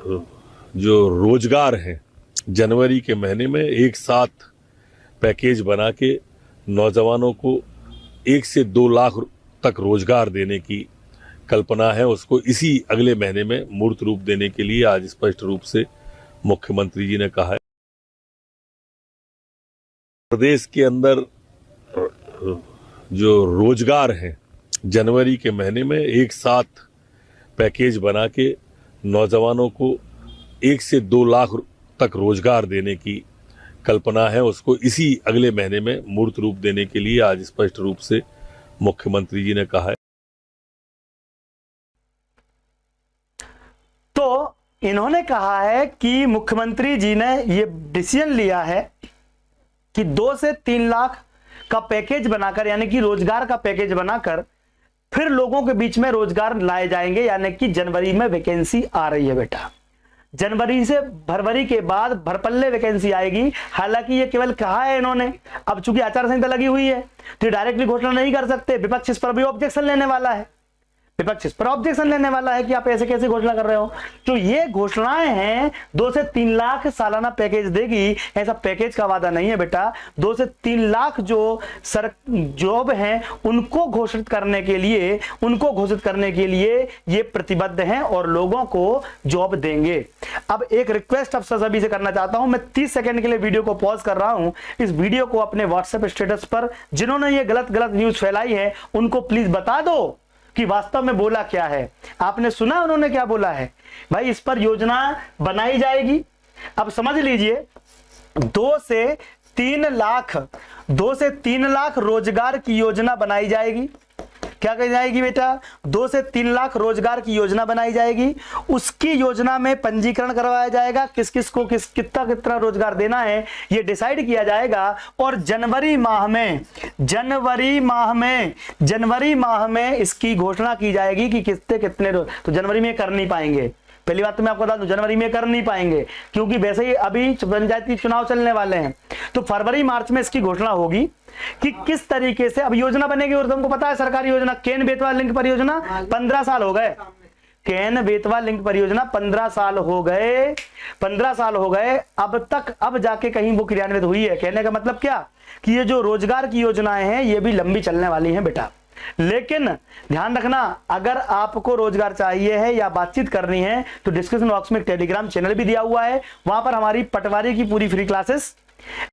जो रोजगार हैं, जनवरी के महीने में एक साथ पैकेज बना के नौजवानों को 1 से 2 लाख तक रोजगार देने की कल्पना है। उसको इसी अगले महीने में मूर्त रूप देने के लिए आज स्पष्ट रूप से मुख्यमंत्री जी ने कहा है। प्रदेश के अंदर जो रोजगार हैं, जनवरी के महीने में एक साथ पैकेज बना के नौजवानों को 1 से 2 लाख तक रोजगार देने की कल्पना है। उसको इसी अगले महीने में मूर्त रूप देने के लिए आज स्पष्ट रूप से मुख्यमंत्री जी ने कहा है। तो इन्होंने कहा है कि मुख्यमंत्री जी ने ये डिसीजन लिया है कि 2 से 3 लाख का पैकेज बनाकर, यानी कि रोजगार का पैकेज बनाकर फिर लोगों के बीच में रोजगार लाए जाएंगे। यानी कि जनवरी में वैकेंसी आ रही है बेटा, जनवरी से फरवरी के बाद भरपल्ले वैकेंसी आएगी। हालांकि ये केवल कहा है इन्होंने, अब चूंकि आचार संहिता लगी हुई है तो डायरेक्टली घोषणा नहीं कर सकते। विपक्ष इस पर भी ऑब्जेक्शन लेने वाला है, विपक्ष इस पर ऑब्जेक्शन लेने वाला है कि आप ऐसे कैसे घोषणा कर रहे हो। तो ये घोषणाएं हैं 2 से 3 लाख सालाना पैकेज देगी, ऐसा पैकेज का वादा नहीं है बेटा। 2 से 3 लाख जो जॉब हैं उनको घोषित करने के लिए ये प्रतिबद्ध हैं और लोगों को जॉब देंगे। अब एक रिक्वेस्ट अब सभी से करना चाहता हूं, मैं 30 सेकंड के लिए वीडियो को पॉज कर रहा हूं। इस वीडियो को अपने व्हाट्सएप स्टेटस पर जिन्होंने ये गलत न्यूज फैलाई है उनको प्लीज बता दो कि वास्तव में बोला क्या है। आपने सुना उन्होंने क्या बोला है? भाई इस पर योजना बनाई जाएगी। अब समझ लीजिए 2 से 3 लाख रोजगार की योजना बनाई जाएगी। क्या कही जाएगी बेटा? 2 से 3 लाख रोजगार की योजना बनाई जाएगी। उसकी योजना में पंजीकरण करवाया जाएगा, किस किस को कितना रोजगार देना है ये डिसाइड किया जाएगा। और जनवरी माह में इसकी घोषणा की जाएगी कि कितने तो जनवरी में कर नहीं पाएंगे। पहली बात तो मैं आपको बता दूं, जनवरी में कर नहीं पाएंगे क्योंकि वैसे ही अभी पंचायती चुनाव चलने वाले हैं। तो फरवरी मार्च में इसकी घोषणा होगी कि किस तरीके से अब योजना बनेगी। और तुमको पता है सरकारी योजना केन बेतवा लिंक परियोजना 15 साल हो गए, केन बेतवा लिंक परियोजना 15 साल हो गए, 15 साल हो गए अब तक, अब जाके कहीं वो क्रियान्वित हुई है। कहने का मतलब क्या कि ये जो रोजगार की योजनाएं हैं ये भी लंबी चलने वाली हैं बेटा। लेकिन ध्यान रखना, अगर आपको रोजगार चाहिए है या बातचीत करनी है तो डिस्क्रिप्शन बॉक्स में टेलीग्राम चैनल भी दिया हुआ है, वहां पर हमारी पटवारी की पूरी फ्री क्लासेस